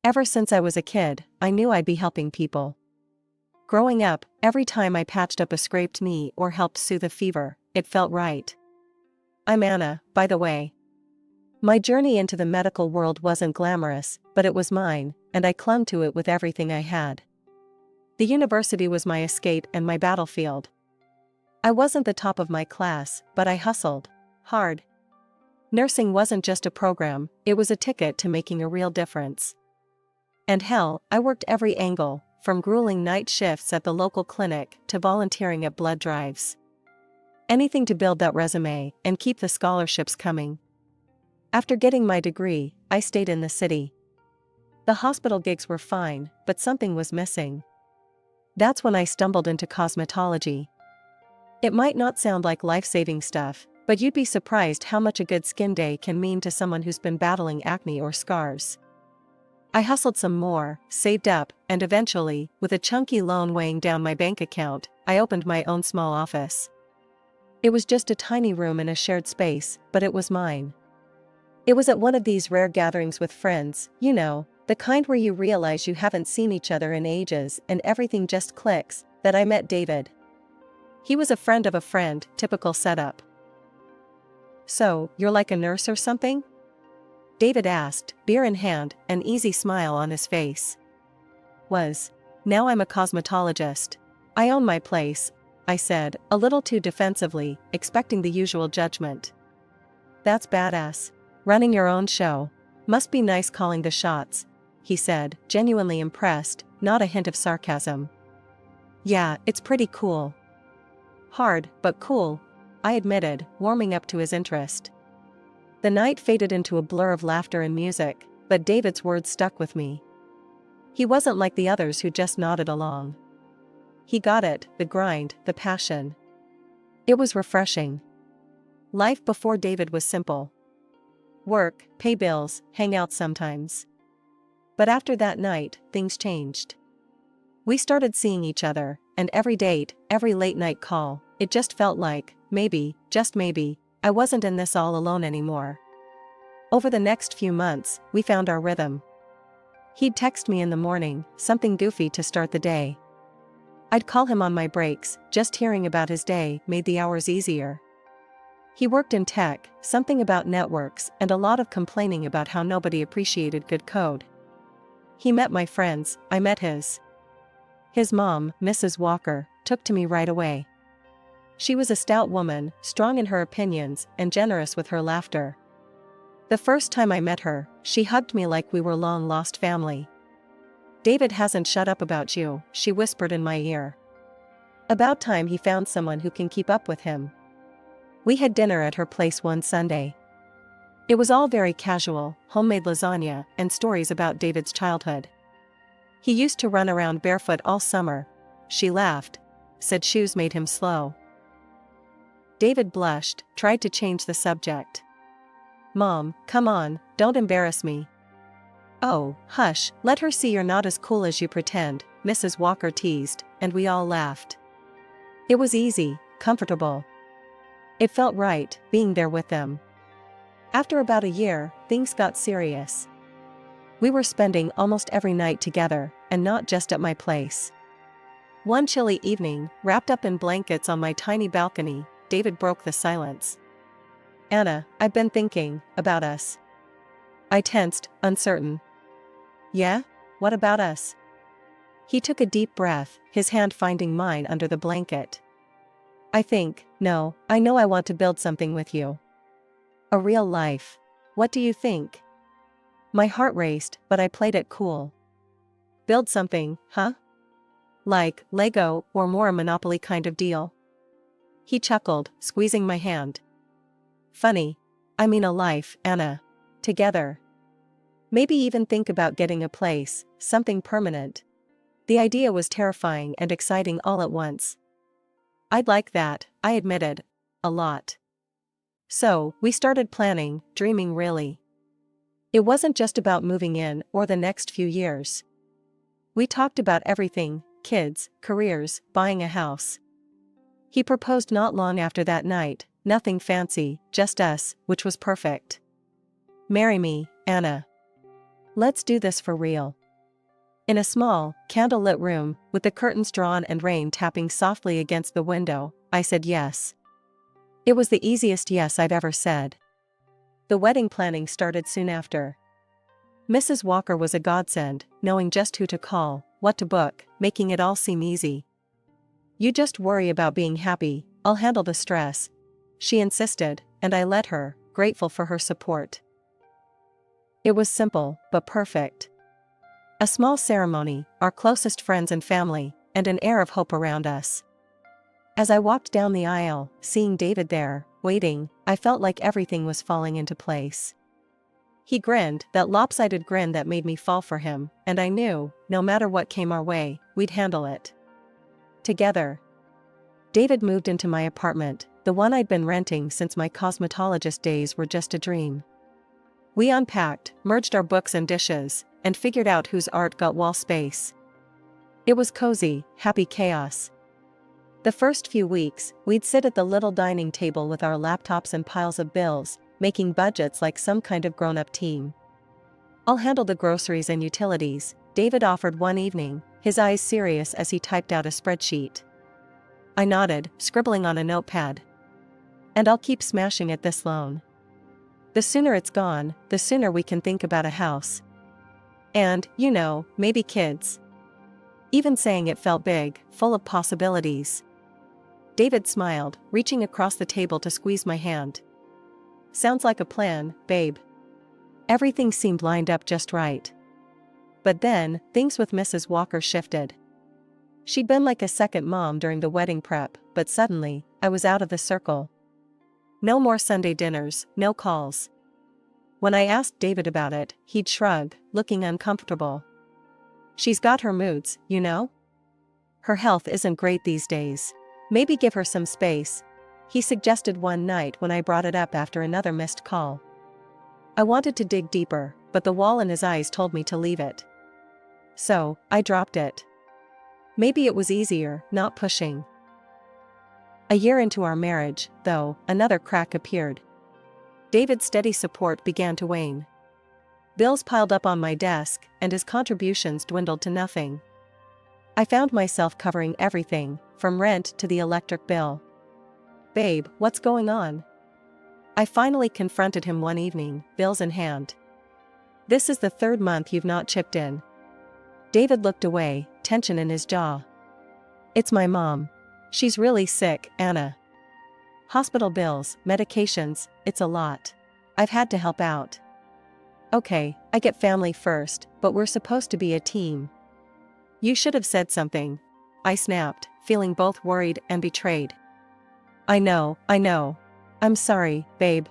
Ever since I was a kid, I knew I'd be helping people. Growing up, every time I patched up a scraped knee or helped soothe a fever, it felt right. I'm Anna, by the way. My journey into the medical world wasn't glamorous, but it was mine, and I clung to it with everything I had. The university was my escape and my battlefield. I wasn't the top of my class, but I hustled hard. Nursing wasn't just a program, it was a ticket to making a real difference. And hell, I worked every angle, from grueling night shifts at the local clinic to volunteering at blood drives. Anything to build that resume and keep the scholarships coming. After getting my degree, I stayed in the city. The hospital gigs were fine, but something was missing. That's when I stumbled into cosmetology. It might not sound like life-saving stuff, but you'd be surprised how much a good skin day can mean to someone who's been battling acne or scars. I hustled some more, saved up, and eventually, with a chunky loan weighing down my bank account, I opened my own small office. It was just a tiny room in a shared space, but it was mine. It was at one of these rare gatherings with friends, you know, the kind where you realize you haven't seen each other in ages and everything just clicks, that I met David. He was a friend of a friend, typical setup. "So, you're like a nurse or something?" David asked, beer in hand, an easy smile on his face. Now I'm a cosmetologist. I own my place, I said, a little too defensively, expecting the usual judgment. "That's badass. Running your own show. Must be nice calling the shots," he said, genuinely impressed, not a hint of sarcasm. "Yeah, it's pretty cool." "Hard, but cool," I admitted, warming up to his interest. The night faded into a blur of laughter and music, but David's words stuck with me. He wasn't like the others who just nodded along. He got it, the grind, the passion. It was refreshing. Life before David was simple. Work, pay bills, hang out sometimes. But after that night, things changed. We started seeing each other, and every date, every late-night call, it just felt like, maybe, just maybe, I wasn't in this all alone anymore. Over the next few months, we found our rhythm. He'd text me in the morning, something goofy to start the day. I'd call him on my breaks, just hearing about his day made the hours easier. He worked in tech, something about networks, and a lot of complaining about how nobody appreciated good code. He met my friends, I met his. His mom, Mrs. Walker, took to me right away. She was a stout woman, strong in her opinions, and generous with her laughter. The first time I met her, she hugged me like we were long-lost family. "David hasn't shut up about you," she whispered in my ear. "About time he found someone who can keep up with him." We had dinner at her place one Sunday. It was all very casual, homemade lasagna, and stories about David's childhood. "He used to run around barefoot all summer," she laughed, said shoes made him slow. David blushed, tried to change the subject. "Mom, come on, don't embarrass me." "Oh, hush, let her see you're not as cool as you pretend," Mrs. Walker teased, and we all laughed. It was easy, comfortable. It felt right, being there with them. After about a year, things got serious. We were spending almost every night together, and not just at my place. One chilly evening, wrapped up in blankets on my tiny balcony, David broke the silence. "Anna, I've been thinking about us." I tensed, uncertain. "Yeah? What about us?" He took a deep breath, his hand finding mine under the blanket. I know I want to build something with you. A real life. What do you think?" My heart raced, but I played it cool. "Build something, huh? Like Lego or more a Monopoly kind of deal?" He chuckled, squeezing my hand. "Funny. I mean a life, Anna. Together. Maybe even think about getting a place, something permanent." The idea was terrifying and exciting all at once. "I'd like that," I admitted. A lot. So, we started planning, dreaming really. It wasn't just about moving in or the next few years. We talked about everything: kids, careers, buying a house. He proposed not long after that night, nothing fancy, just us, which was perfect. "Marry me, Anna." Let's do this for real. In a small, candlelit room, with the curtains drawn and rain tapping softly against the window, I said yes. It was the easiest yes I'd ever said. The wedding planning started soon after. Mrs. Walker was a godsend, knowing just who to call, what to book, making it all seem easy. You just worry about being happy, I'll handle the stress, she insisted, and I let her, grateful for her support. It was simple, but perfect. A small ceremony, our closest friends and family, and an air of hope around us. As I walked down the aisle, seeing David there, waiting, I felt like everything was falling into place. He grinned, that lopsided grin that made me fall for him, and I knew, no matter what came our way, we'd handle it. Together. David moved into my apartment, the one I'd been renting since my cosmetologist days were just a dream. We unpacked, merged our books and dishes, and figured out whose art got wall space. It was cozy, happy chaos. The first few weeks, we'd sit at the little dining table with our laptops and piles of bills, making budgets like some kind of grown-up team. I'll handle the groceries and utilities, David offered one evening, his eyes serious as he typed out a spreadsheet. I nodded, scribbling on a notepad. And I'll keep smashing at this loan. The sooner it's gone, the sooner we can think about a house. And, maybe kids. Even saying it felt big, full of possibilities. David smiled, reaching across the table to squeeze my hand. Sounds like a plan, babe. Everything seemed lined up just right. But then, things with Mrs. Walker shifted. She'd been like a second mom during the wedding prep, but suddenly, I was out of the circle. No more Sunday dinners, no calls. When I asked David about it, he'd shrug, looking uncomfortable. She's got her moods, Her health isn't great these days. Maybe give her some space, he suggested one night when I brought it up after another missed call. I wanted to dig deeper, but the wall in his eyes told me to leave it. So, I dropped it. Maybe it was easier, not pushing. A year into our marriage, though, another crack appeared. David's steady support began to wane. Bills piled up on my desk, and his contributions dwindled to nothing. I found myself covering everything, from rent to the electric bill. Babe, what's going on? I finally confronted him one evening, bills in hand. This is the third month you've not chipped in. David looked away, tension in his jaw. It's my mom. She's really sick, Anna. Hospital bills, medications, it's a lot. I've had to help out. Okay, I get family first, but we're supposed to be a team. You should have said something, I snapped, feeling both worried and betrayed. I know. I'm sorry, babe.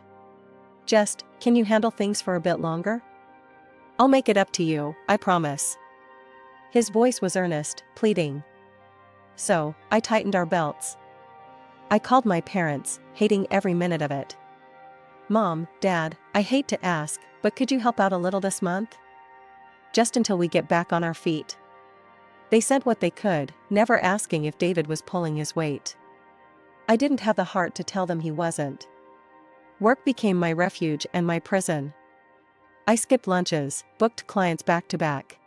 Just, can you handle things for a bit longer? I'll make it up to you, I promise. His voice was earnest, pleading. So, I tightened our belts. I called my parents, hating every minute of it. Mom, Dad, I hate to ask, but could you help out a little this month? Just until we get back on our feet. They said what they could, never asking if David was pulling his weight. I didn't have the heart to tell them he wasn't. Work became my refuge and my prison. I skipped lunches, booked clients back to back.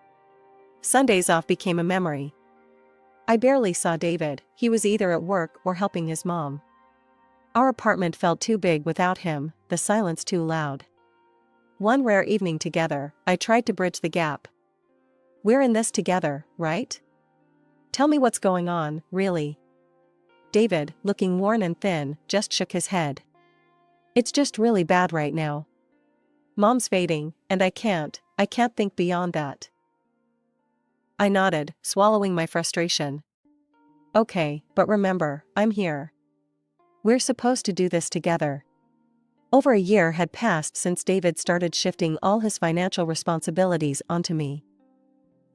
Sundays off became a memory. I barely saw David, he was either at work or helping his mom. Our apartment felt too big without him, the silence too loud. One rare evening together, I tried to bridge the gap. We're in this together, right? Tell me what's going on, really. David, looking worn and thin, just shook his head. It's just really bad right now. Mom's fading, and I can't think beyond that. I nodded, swallowing my frustration. Okay, but remember, I'm here. We're supposed to do this together. Over a year had passed since David started shifting all his financial responsibilities onto me.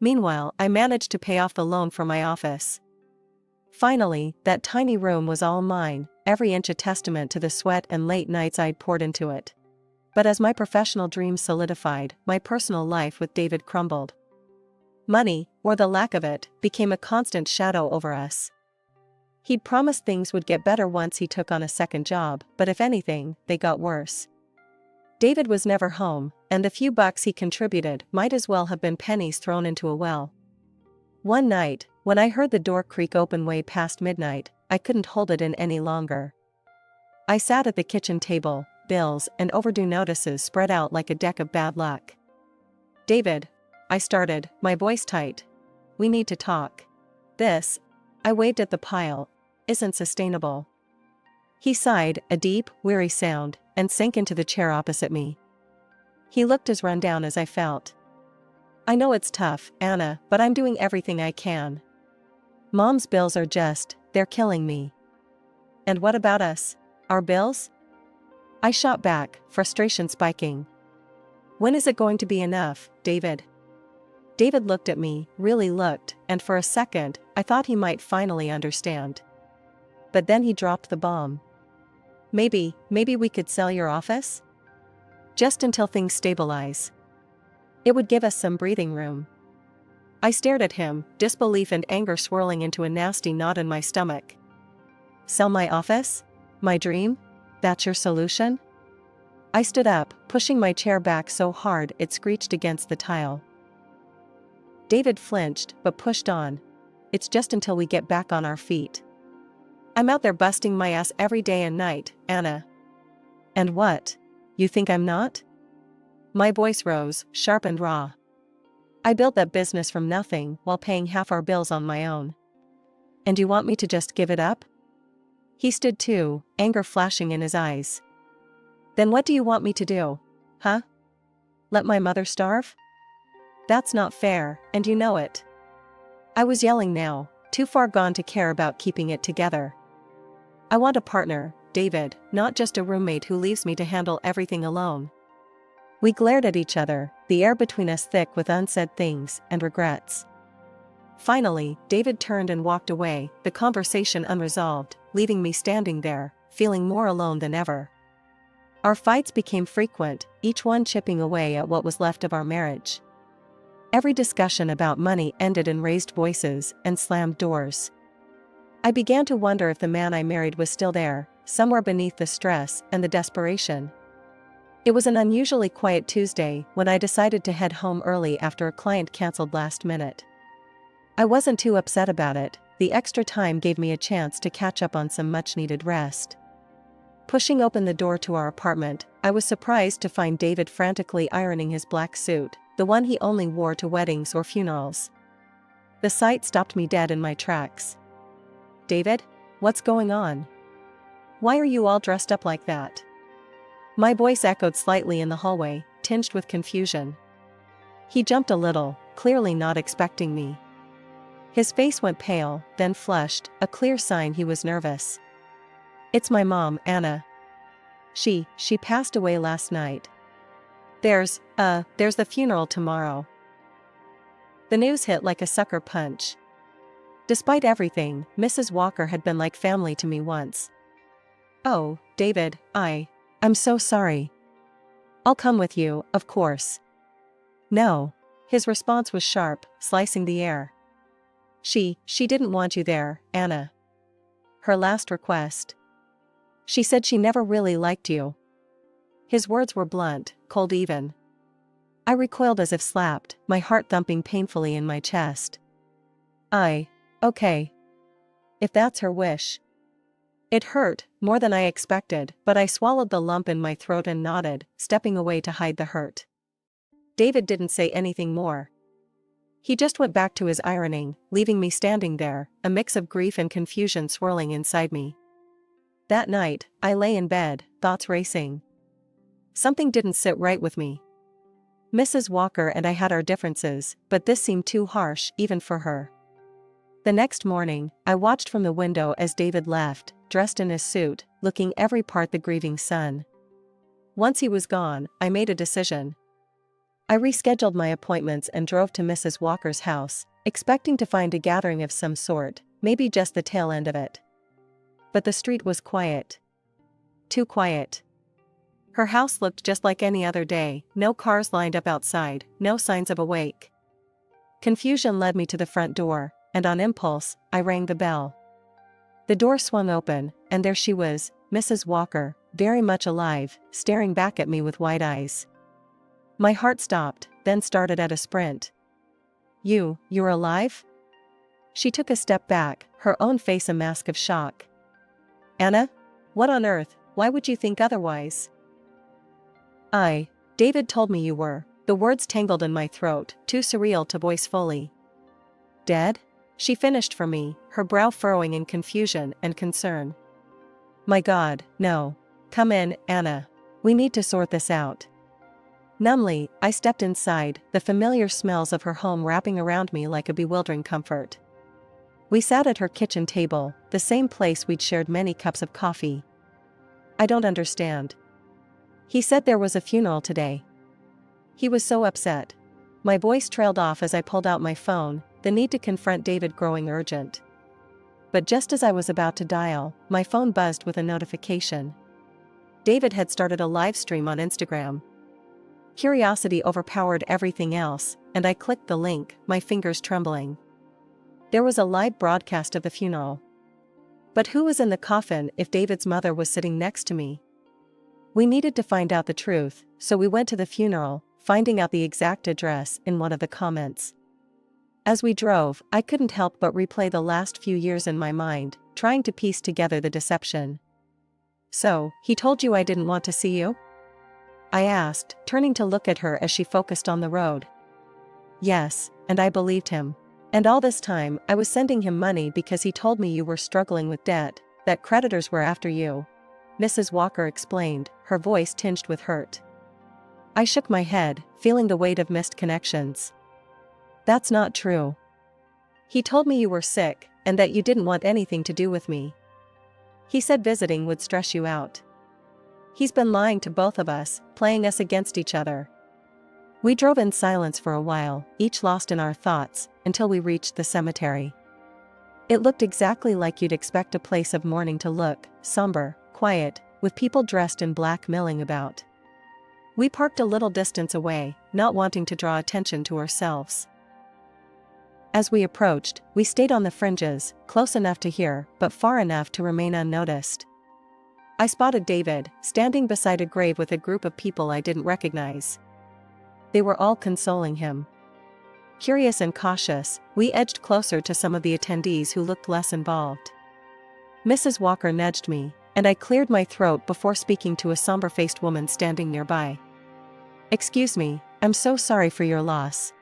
Meanwhile, I managed to pay off the loan for my office. Finally, that tiny room was all mine, every inch a testament to the sweat and late nights I'd poured into it. But as my professional dreams solidified, my personal life with David crumbled. Money, or the lack of it, became a constant shadow over us. He'd promised things would get better once he took on a second job, but if anything, they got worse. David was never home, and the few bucks he contributed might as well have been pennies thrown into a well. One night, when I heard the door creak open way past midnight, I couldn't hold it in any longer. I sat at the kitchen table, bills and overdue notices spread out like a deck of bad luck. "David," I started, my voice tight. "We need to talk. This," I waved at the pile, "isn't sustainable." He sighed, a deep, weary sound, and sank into the chair opposite me. He looked as run down as I felt. "I know it's tough, Anna, but I'm doing everything I can. Mom's bills are they're killing me." "And what about us? Our bills?" I shot back, frustration spiking. "When is it going to be enough, David?" David looked at me, really looked, and for a second, I thought he might finally understand. But then he dropped the bomb. Maybe we could sell your office? Just until things stabilize. It would give us some breathing room." I stared at him, disbelief and anger swirling into a nasty knot in my stomach. "Sell my office? My dream? That's your solution?" I stood up, pushing my chair back so hard it screeched against the tile. David flinched, but pushed on. "It's just until we get back on our feet. I'm out there busting my ass every day and night, Anna." "And what? You think I'm not?" My voice rose, sharp and raw. "I built that business from nothing while paying half our bills on my own. And you want me to just give it up?" He stood too, anger flashing in his eyes. "Then what do you want me to do? Huh? Let my mother starve? That's not fair, and you know it." I was yelling now, too far gone to care about keeping it together. "I want a partner, David, not just a roommate who leaves me to handle everything alone." We glared at each other, the air between us thick with unsaid things and regrets. Finally, David turned and walked away, the conversation unresolved, leaving me standing there, feeling more alone than ever. Our fights became frequent, each one chipping away at what was left of our marriage. Every discussion about money ended in raised voices and slammed doors. I began to wonder if the man I married was still there, somewhere beneath the stress and the desperation. It was an unusually quiet Tuesday when I decided to head home early after a client canceled last minute. I wasn't too upset about it, the extra time gave me a chance to catch up on some much-needed rest. Pushing open the door to our apartment, I was surprised to find David frantically ironing his black suit, the one he only wore to weddings or funerals. The sight stopped me dead in my tracks. "David, what's going on? Why are you all dressed up like that?" My voice echoed slightly in the hallway, tinged with confusion. He jumped a little, clearly not expecting me. His face went pale, then flushed, a clear sign he was nervous. "It's my mom, Anna. She passed away last night. There's the funeral tomorrow." The news hit like a sucker punch. Despite everything, Mrs. Walker had been like family to me once. "Oh, David, I'm so sorry. I'll come with you, of course." "No." His response was sharp, slicing the air. She didn't want you there, Anna. Her last request. She said she never really liked you." His words were blunt, cold even. I recoiled as if slapped, my heart thumping painfully in my chest. Okay. If that's her wish." It hurt, more than I expected, but I swallowed the lump in my throat and nodded, stepping away to hide the hurt. David didn't say anything more. He just went back to his ironing, leaving me standing there, a mix of grief and confusion swirling inside me. That night, I lay in bed, thoughts racing. Something didn't sit right with me. Mrs. Walker and I had our differences, but this seemed too harsh, even for her. The next morning, I watched from the window as David left, dressed in his suit, looking every part the grieving son. Once he was gone, I made a decision. I rescheduled my appointments and drove to Mrs. Walker's house, expecting to find a gathering of some sort, maybe just the tail end of it. But the street was quiet. Too quiet. Her house looked just like any other day, no cars lined up outside, no signs of a wake. Confusion led me to the front door, and on impulse, I rang the bell. The door swung open, and there she was, Mrs. Walker, very much alive, staring back at me with wide eyes. My heart stopped, then started at a sprint. You're alive?" She took a step back, her own face a mask of shock. "Anna? What on earth, why would you think otherwise?" David told me you were." The words tangled in my throat, too surreal to voice fully. "Dead?" She finished for me, her brow furrowing in confusion and concern. "My God, no. Come in, Anna. We need to sort this out." Numbly, I stepped inside, the familiar smells of her home wrapping around me like a bewildering comfort. We sat at her kitchen table, the same place we'd shared many cups of coffee. "I don't understand." "He said there was a funeral today. He was so upset." My voice trailed off as I pulled out my phone, the need to confront David growing urgent. But just as I was about to dial, my phone buzzed with a notification. David had started a live stream on Instagram. Curiosity overpowered everything else, and I clicked the link, my fingers trembling. There was a live broadcast of the funeral. But who was in the coffin if David's mother was sitting next to me? We needed to find out the truth, so we went to the funeral, finding out the exact address in one of the comments. As we drove, I couldn't help but replay the last few years in my mind, trying to piece together the deception. "So, he told you I didn't want to see you?" I asked, turning to look at her as she focused on the road. "Yes, and I believed him. And all this time, I was sending him money because he told me you were struggling with debt, that creditors were after you," Mrs. Walker explained, her voice tinged with hurt. I shook my head, feeling the weight of missed connections. "That's not true. He told me you were sick, and that you didn't want anything to do with me. He said visiting would stress you out. He's been lying to both of us, playing us against each other." We drove in silence for a while, each lost in our thoughts, until we reached the cemetery. It looked exactly like you'd expect a place of mourning to look, somber, quiet, with people dressed in black milling about. We parked a little distance away, not wanting to draw attention to ourselves. As we approached, we stayed on the fringes, close enough to hear, but far enough to remain unnoticed. I spotted David, standing beside a grave with a group of people I didn't recognize. They were all consoling him. Curious and cautious, we edged closer to some of the attendees who looked less involved. Mrs. Walker nudged me, and I cleared my throat before speaking to a somber-faced woman standing nearby. "Excuse me, I'm so sorry for your loss.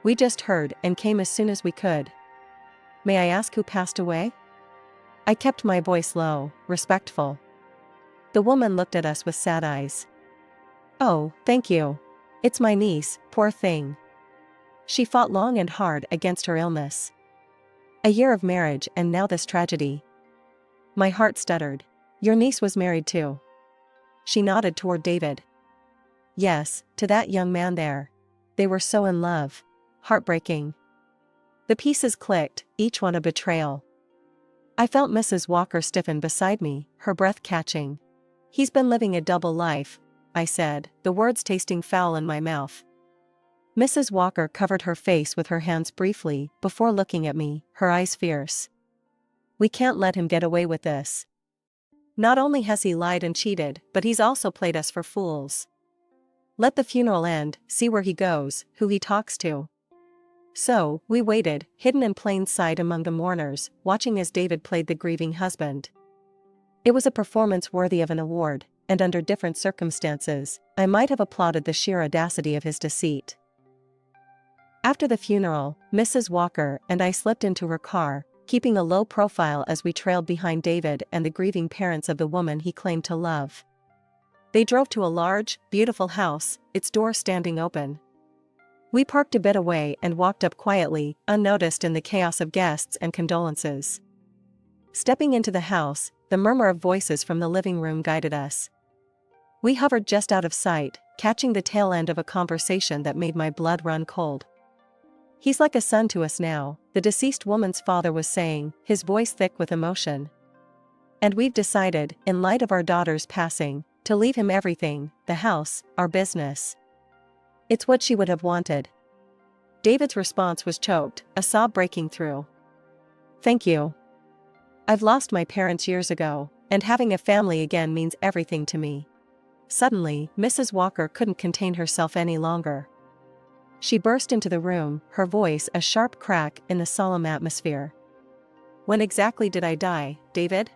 We just heard and came as soon as we could. May I ask who passed away?" I kept my voice low, respectful. The woman looked at us with sad eyes. "Oh, thank you. It's my niece, poor thing. She fought long and hard against her illness. A year of marriage and now this tragedy." My heart stuttered. "Your niece was married too?" She nodded toward David. "Yes, to that young man there. They were so in love. Heartbreaking." The pieces clicked, each one a betrayal. I felt Mrs. Walker stiffen beside me, her breath catching. "He's been living a double life," I said, the words tasting foul in my mouth. Mrs. Walker covered her face with her hands briefly, before looking at me, her eyes fierce. "We can't let him get away with this. Not only has he lied and cheated, but he's also played us for fools. Let the funeral end, see where he goes, who he talks to." So, we waited, hidden in plain sight among the mourners, watching as David played the grieving husband. It was a performance worthy of an award, and under different circumstances, I might have applauded the sheer audacity of his deceit. After the funeral, Mrs. Walker and I slipped into her car, keeping a low profile as we trailed behind David and the grieving parents of the woman he claimed to love. They drove to a large, beautiful house, its door standing open. We parked a bit away and walked up quietly, unnoticed in the chaos of guests and condolences. Stepping into the house, the murmur of voices from the living room guided us. We hovered just out of sight, catching the tail end of a conversation that made my blood run cold. "He's like a son to us now," the deceased woman's father was saying, his voice thick with emotion. "And we've decided, in light of our daughter's passing, to leave him everything, the house, our business. It's what she would have wanted." David's response was choked, a sob breaking through. "Thank you. I've lost my parents years ago, And having a family again means everything to me." Suddenly, Mrs. Walker couldn't contain herself any longer. She burst into the room, her voice a sharp crack in the solemn atmosphere. "When exactly did I die, David?"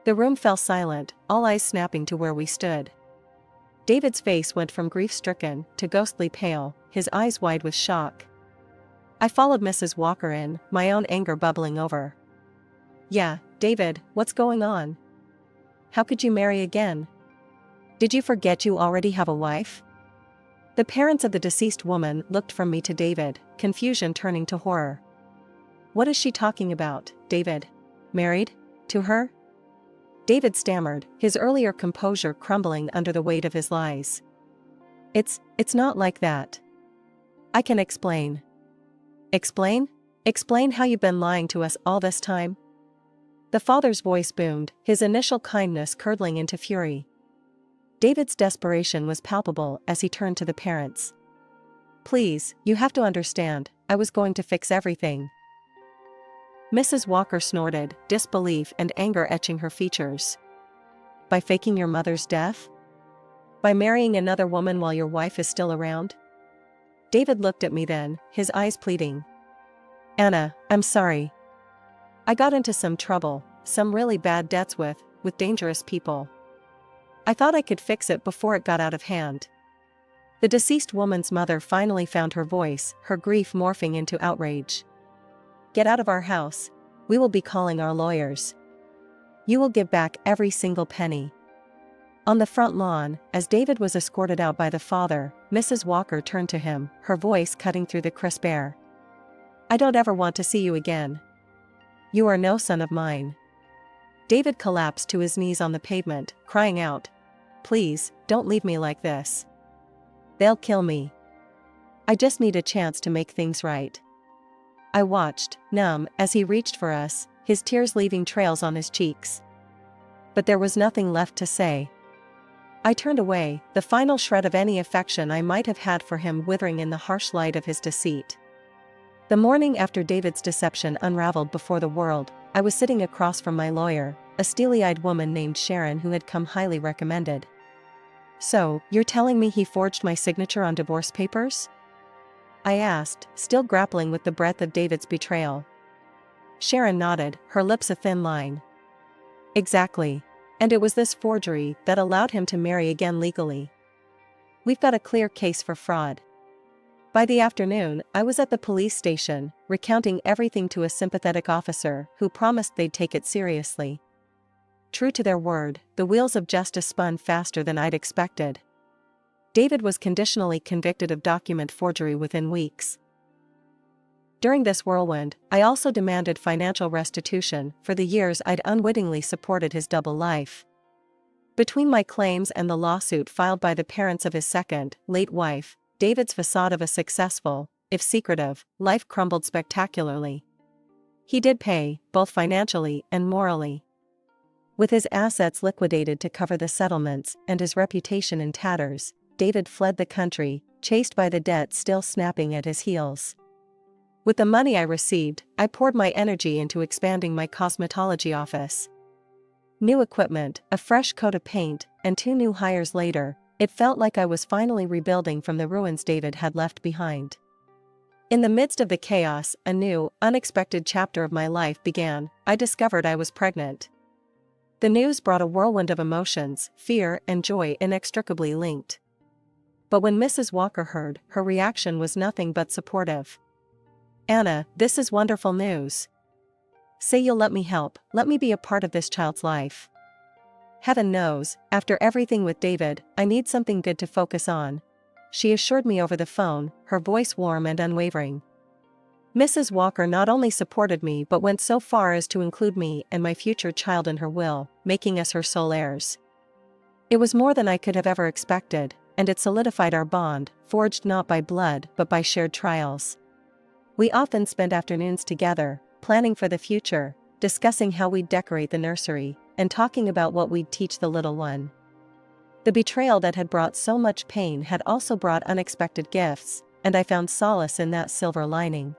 The room fell silent, all eyes snapping to where we stood. David's face went from grief-stricken to ghostly pale, his eyes wide with shock. I followed Mrs. Walker in, my own anger bubbling over. "Yeah, David, what's going on? How could you marry again? Did you forget you already have a wife?" The parents of the deceased woman looked from me to David, confusion turning to horror. "What is she talking about, David? Married? To her?" David stammered, his earlier composure crumbling under the weight of his lies. It's not like that. I can explain." "Explain? Explain how you've been lying to us all this time?" The father's voice boomed, his initial kindness curdling into fury. David's desperation was palpable as he turned to the parents. "Please, you have to understand, I was going to fix everything." Mrs. Walker snorted, disbelief and anger etching her features. "By faking your mother's death? By marrying another woman while your wife is still around?" David looked at me then, his eyes pleading. "Anna, I'm sorry. I got into some trouble, some really bad debts with dangerous people. I thought I could fix it before it got out of hand." The deceased woman's mother finally found her voice, her grief morphing into outrage. "Get out of our house. We will be calling our lawyers. You will give back every single penny." On the front lawn, as David was escorted out by the father, Mrs. Walker turned to him, her voice cutting through the crisp air. "I don't ever want to see you again. You are no son of mine." David collapsed to his knees on the pavement, crying out, "Please, don't leave me like this. They'll kill me. I just need a chance to make things right." I watched, numb, as he reached for us, his tears leaving trails on his cheeks. But there was nothing left to say. I turned away, the final shred of any affection I might have had for him withering in the harsh light of his deceit. The morning after David's deception unraveled before the world, I was sitting across from my lawyer, a steely-eyed woman named Sharon who had come highly recommended. "So, you're telling me he forged my signature on divorce papers?" I asked, still grappling with the breadth of David's betrayal. Sharon nodded, her lips a thin line. "Exactly. And it was this forgery that allowed him to marry again legally. We've got a clear case for fraud." By the afternoon, I was at the police station, recounting everything to a sympathetic officer who promised they'd take it seriously. True to their word, the wheels of justice spun faster than I'd expected. David was conditionally convicted of document forgery within weeks. During this whirlwind, I also demanded financial restitution for the years I'd unwittingly supported his double life. Between my claims and the lawsuit filed by the parents of his second, late wife, David's facade of a successful, if secretive, life crumbled spectacularly. He did pay, both financially and morally. With his assets liquidated to cover the settlements and his reputation in tatters, David fled the country, chased by the debt still snapping at his heels. With the money I received, I poured my energy into expanding my cosmetology office. New equipment, a fresh coat of paint, and 2 new hires later, it felt like I was finally rebuilding from the ruins David had left behind. In the midst of the chaos, a new, unexpected chapter of my life began. I discovered I was pregnant. The news brought a whirlwind of emotions, fear and joy inextricably linked. But when Mrs. Walker heard, her reaction was nothing but supportive. "Anna, this is wonderful news. Say you'll let me help, let me be a part of this child's life. Heaven knows, after everything with David, I need something good to focus on," she assured me over the phone, her voice warm and unwavering. Mrs. Walker not only supported me but went so far as to include me and my future child in her will, making us her sole heirs. It was more than I could have ever expected, and it solidified our bond, forged not by blood but by shared trials. We often spent afternoons together, planning for the future, discussing how we'd decorate the nursery, and talking about what we'd teach the little one. The betrayal that had brought so much pain had also brought unexpected gifts, and I found solace in that silver lining.